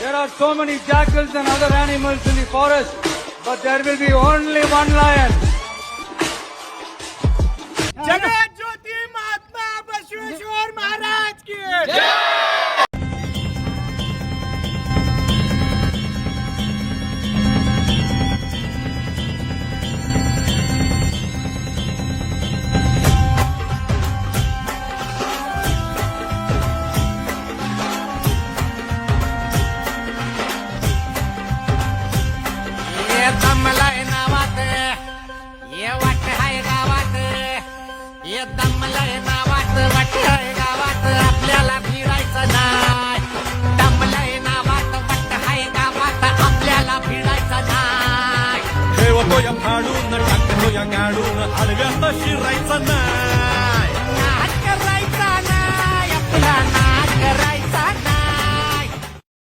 There are so many jackals and other animals in the forest, but there will be only one lion. जगत ज्योती महात्मा बसवेश्वर महाराज की दमलाय नावात ये वाट हाय गावात ये दमलाय नावात वाट हाय गावात आपल्याला भिडायचं नाही दमलाय नावात वाट हाय गावात आपल्याला भिडायचं नाही ठेवतो या फाडून टाकतो या गाडून आडव्यात शिरायचं नाही